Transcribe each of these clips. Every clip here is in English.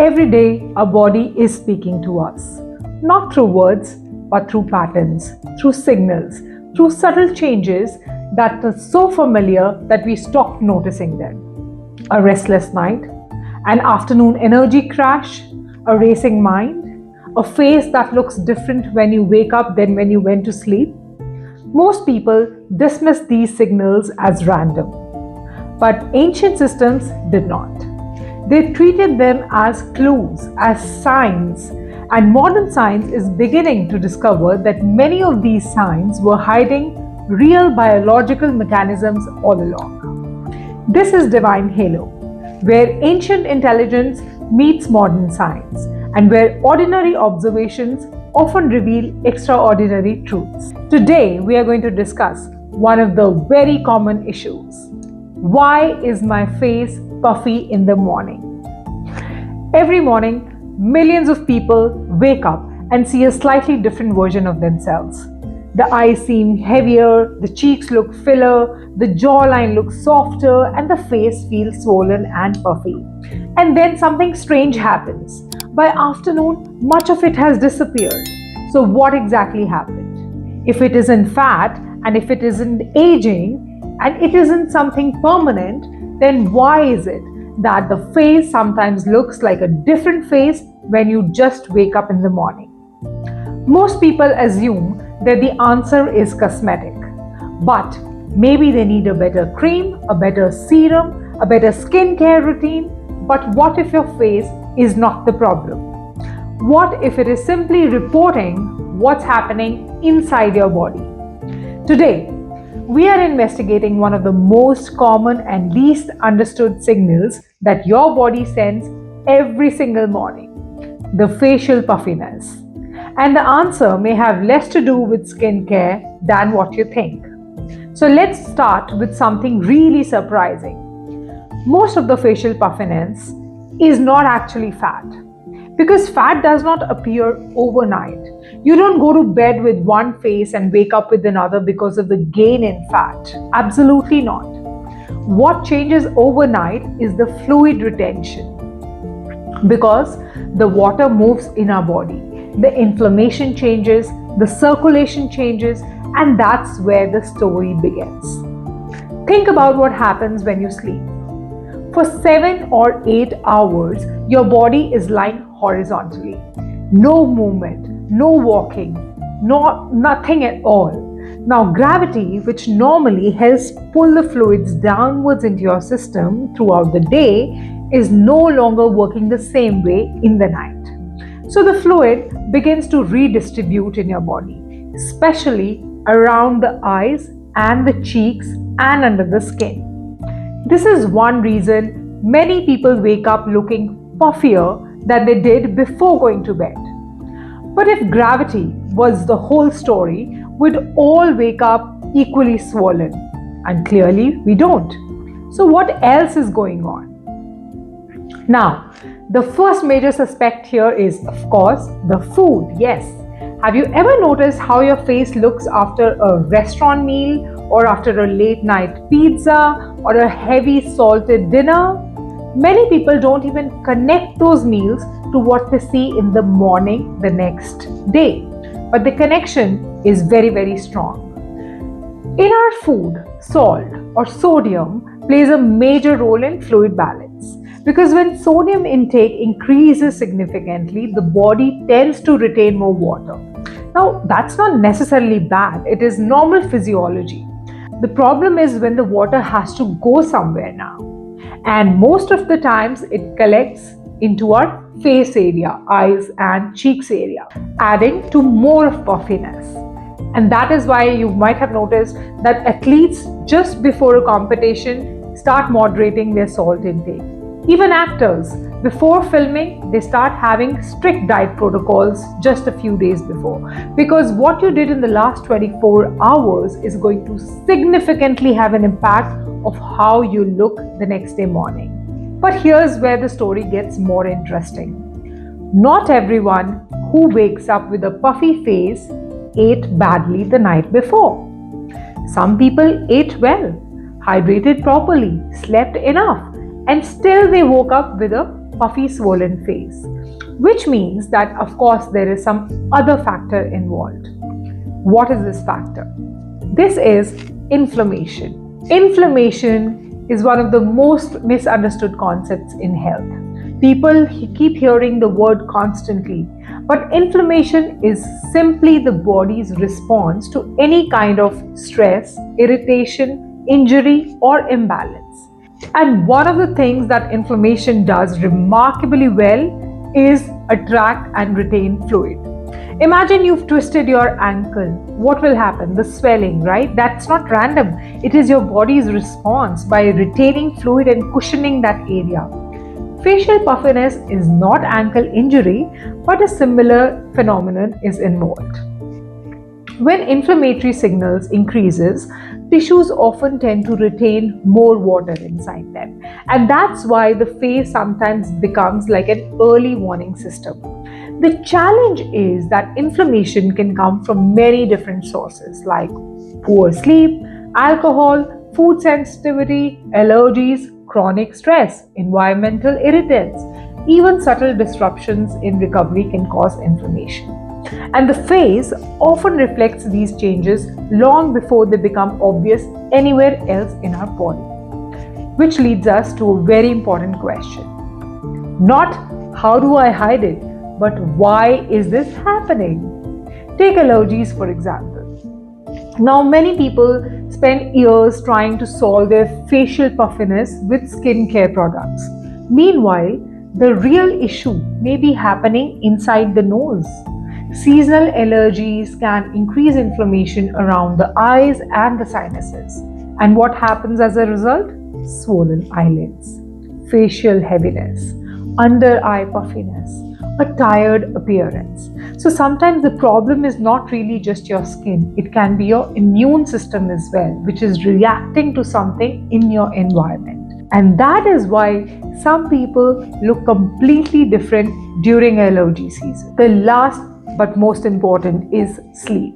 Every day, our body is speaking to us, not through words, but through patterns, through signals, through subtle changes that are so familiar that we stop noticing them. A restless night, an afternoon energy crash, a racing mind, a face that looks different when you wake up than when you went to sleep. Most people dismiss these signals as random, but ancient systems did not. They treated them as clues, as signs, and modern science is beginning to discover that many of these signs were hiding real biological mechanisms all along. This is Divine Halo, where ancient intelligence meets modern science, and where ordinary observations often reveal extraordinary truths. Today, we are going to discuss one of the very common issues. Why is my face puffy in the morning? Every morning, millions of people wake up and see a slightly different version of themselves. The eyes seem heavier, the cheeks look fuller, the jawline looks softer, and the face feels swollen and puffy. And then something strange happens. By afternoon, much of it has disappeared. So what exactly happened? If it isn't fat, and if it isn't aging, and it isn't something permanent, then why is it that the face sometimes looks like a different face when you just wake up in the morning? Most people assume that the answer is cosmetic, but maybe they need a better cream, a better serum, a better skincare routine. But what if your face is not the problem? What if it is simply reporting what's happening inside your body? Today, we are investigating one of the most common and least understood signals that your body sends every single morning: the facial puffiness. And the answer may have less to do with skincare than what you think. So let's start with something really surprising. Most of the facial puffiness is not actually fat, because fat does not appear overnight. You don't go to bed with one face and wake up with another because of the gain in fat. Absolutely not. What changes overnight is the fluid retention, because the water moves in our body. The inflammation changes, the circulation changes, and that's where the story begins. Think about what happens when you sleep. For 7 or 8 hours, your body is lying horizontally. No movement, no walking, nothing at all. Now, gravity, which normally helps pull the fluids downwards into your system throughout the day, is no longer working the same way in the night. So the fluid begins to redistribute in your body, especially around the eyes and the cheeks and under the skin. This is one reason many people wake up looking puffier than they did before going to bed. But if gravity was the whole story, we'd all wake up equally swollen. And clearly we don't. So what else is going on? Now, the first major suspect here is, of course, the food. Yes. Have you ever noticed how your face looks after a restaurant meal, or after a late night pizza, or a heavy salted dinner? Many people don't even connect those meals to what they see in the morning the next day. But the connection is very, very strong. In our food, salt or sodium plays a major role in fluid balance. Because when sodium intake increases significantly, the body tends to retain more water. Now, that's not necessarily bad. It is normal physiology. The problem is when the water has to go somewhere now. And most of the times it collects into our face area, eyes and cheeks area, adding to more of puffiness. And that is why you might have noticed that athletes just before a competition start moderating their salt intake. Even actors, before filming, they start having strict diet protocols just a few days before. Because what you did in the last 24 hours is going to significantly have an impact of how you look the next day morning. But here's where the story gets more interesting. Not everyone who wakes up with a puffy face ate badly the night before. Some people ate well, hydrated properly, slept enough, and still they woke up with a puffy swollen face, which means that of course there is some other factor involved. What is this factor? This is inflammation. Inflammation is one of the most misunderstood concepts in health. People keep hearing the word constantly, but inflammation is simply the body's response to any kind of stress, irritation, injury, or imbalance. And one of the things that inflammation does remarkably well is attract and retain fluid. Imagine you've twisted your ankle. What will happen? The swelling, right? That's not random. It is your body's response by retaining fluid and cushioning that area. Facial puffiness is not ankle injury, but a similar phenomenon is involved. When inflammatory signals increases, tissues often tend to retain more water inside them. And that's why the face sometimes becomes like an early warning system. The challenge is that inflammation can come from many different sources like poor sleep, alcohol, food sensitivity, allergies, chronic stress, environmental irritants. Even subtle disruptions in recovery can cause inflammation. And the face often reflects these changes long before they become obvious anywhere else in our body. Which leads us to a very important question. Not how do I hide it, but why is this happening? Take allergies for example. Now, many people spend years trying to solve their facial puffiness with skincare products. Meanwhile, the real issue may be happening inside the nose. Seasonal allergies can increase inflammation around the eyes and the sinuses. And what happens as a result? Swollen eyelids, facial heaviness, under eye puffiness, a tired appearance. So sometimes the problem is not really just your skin, it can be your immune system as well, which is reacting to something in your environment. And that is why some people look completely different during allergy season. The last but most important is sleep.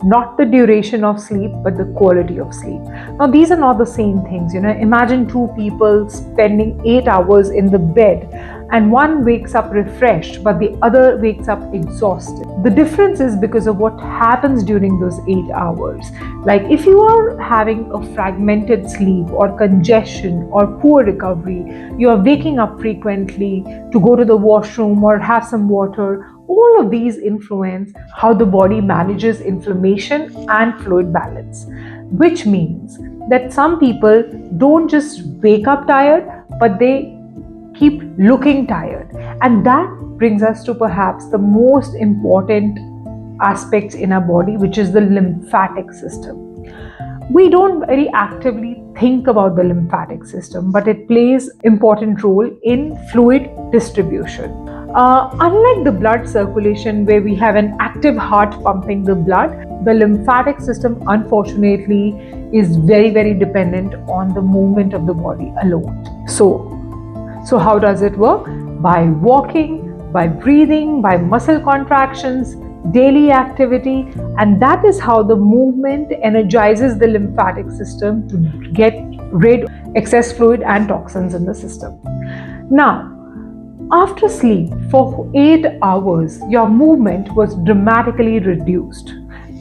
Not the duration of sleep, but the quality of sleep. Now, these are not the same things. Imagine two people spending 8 hours in the bed and one wakes up refreshed, but the other wakes up exhausted. The difference is because of what happens during those 8 hours. Like if you are having a fragmented sleep or congestion or poor recovery, you are waking up frequently to go to the washroom or have some water. All of these influence how the body manages inflammation and fluid balance, which means that some people don't just wake up tired, but they keep looking tired. And that brings us to perhaps the most important aspects in our body, which is the lymphatic system. We don't very actively think about the lymphatic system, but it plays an important role in fluid distribution. Unlike the blood circulation, where we have an active heart pumping the blood, the lymphatic system, unfortunately, is very, very dependent on the movement of the body alone. So how does it work? By walking, by breathing, by muscle contractions, daily activity, and that is how the movement energizes the lymphatic system to get rid of excess fluid and toxins in the system. Now, after sleep for 8 hours, your movement was dramatically reduced.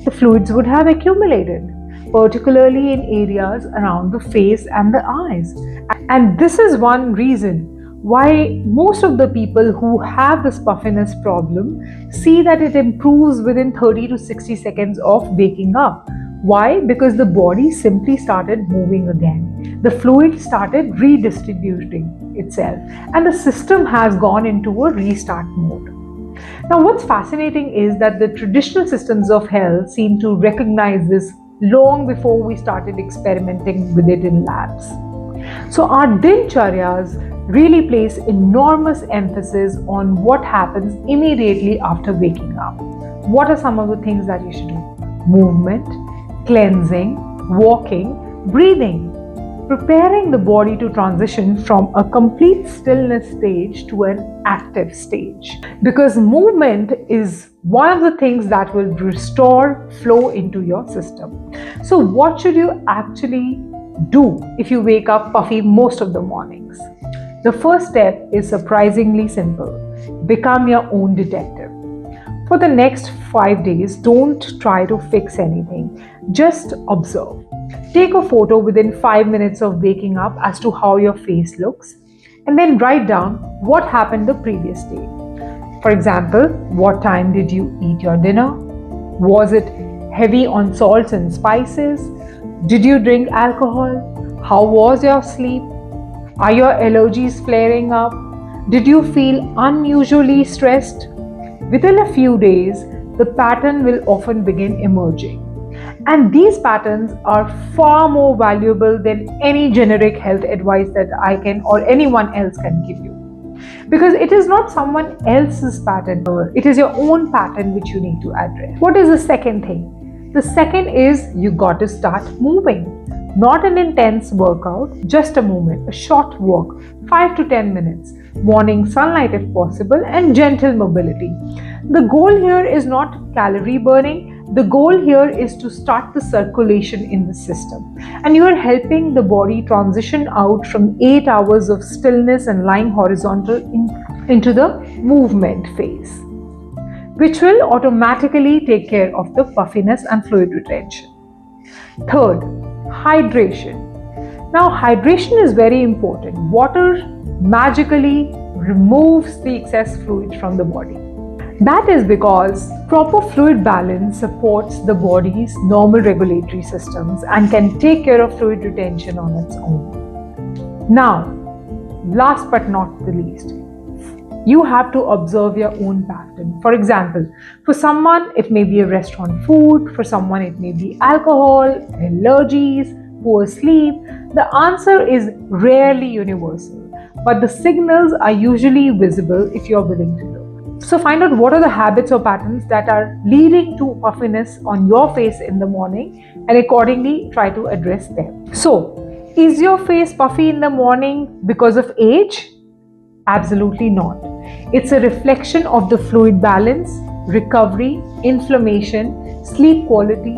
The fluids would have accumulated, particularly in areas around the face and the eyes. And this is one reason why most of the people who have this puffiness problem see that it improves within 30 to 60 seconds of waking up. Why? Because the body simply started moving again. The fluid started redistributing itself and the system has gone into a restart mode. Now, what's fascinating is that the traditional systems of health seem to recognize this long before we started experimenting with it in labs. So our dincharyas really place enormous emphasis on what happens immediately after waking up. What are some of the things that you should do? Movement, cleansing, walking, breathing, preparing the body to transition from a complete stillness stage to an active stage. Because movement is one of the things that will restore flow into your system. So what should you actually do if you wake up puffy most of the mornings? The first step is surprisingly simple. Become your own detective. For the next 5 days, don't try to fix anything. Just observe. Take a photo within 5 minutes of waking up as to how your face looks, and then write down what happened the previous day. For example, what time did you eat your dinner? Was it heavy on salts and spices? Did you drink alcohol? How was your sleep? Are your allergies flaring up? Did you feel unusually stressed? Within a few days, the pattern will often begin emerging. And these patterns are far more valuable than any generic health advice that I can or anyone else can give you. Because it is not someone else's pattern, it is your own pattern which you need to address. What is the second thing? The second is you got to start moving. Not an intense workout, just a movement, a short walk, 5 to 10 minutes, morning sunlight if possible, and gentle mobility. The goal here is not calorie burning. The goal here is to start the circulation in the system. And you are helping the body transition out from 8 hours of stillness and lying horizontal into the movement phase, which will automatically take care of the puffiness and fluid retention. Third, hydration. Now, hydration is very important. Water magically removes the excess fluid from the body. That is because proper fluid balance supports the body's normal regulatory systems and can take care of fluid retention on its own. Now, last but not the least, you have to observe your own pattern. For example, for someone, it may be a restaurant food. For someone, it may be alcohol, allergies, poor sleep. The answer is rarely universal, but the signals are usually visible if you're willing to look. So find out what are the habits or patterns that are leading to puffiness on your face in the morning, and accordingly try to address them. So, is your face puffy in the morning because of age? Absolutely not. It's a reflection of the fluid balance, recovery, inflammation, sleep quality,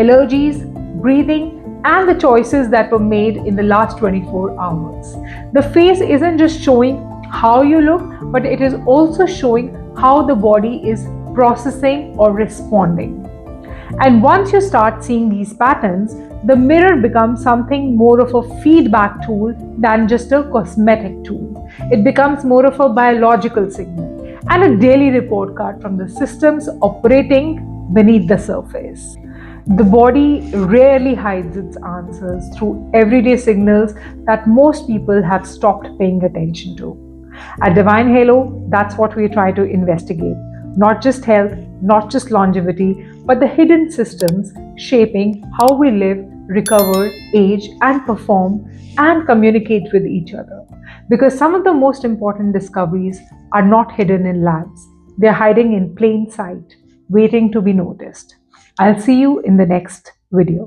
allergies, breathing, and the choices that were made in the last 24 hours. The face isn't just showing how you look, but it is also showing how the body is processing or responding. And once you start seeing these patterns, the mirror becomes something more of a feedback tool than just a cosmetic tool. It becomes more of a biological signal and a daily report card from the systems operating beneath the surface. The body rarely hides its answers through everyday signals that most people have stopped paying attention to. At Divine Halo, that's what we try to investigate. Not just health, not just longevity, but the hidden systems shaping how we live, recover, age, and perform and communicate with each other. Because some of the most important discoveries are not hidden in labs, they're hiding in plain sight, waiting to be noticed. I'll see you in the next video.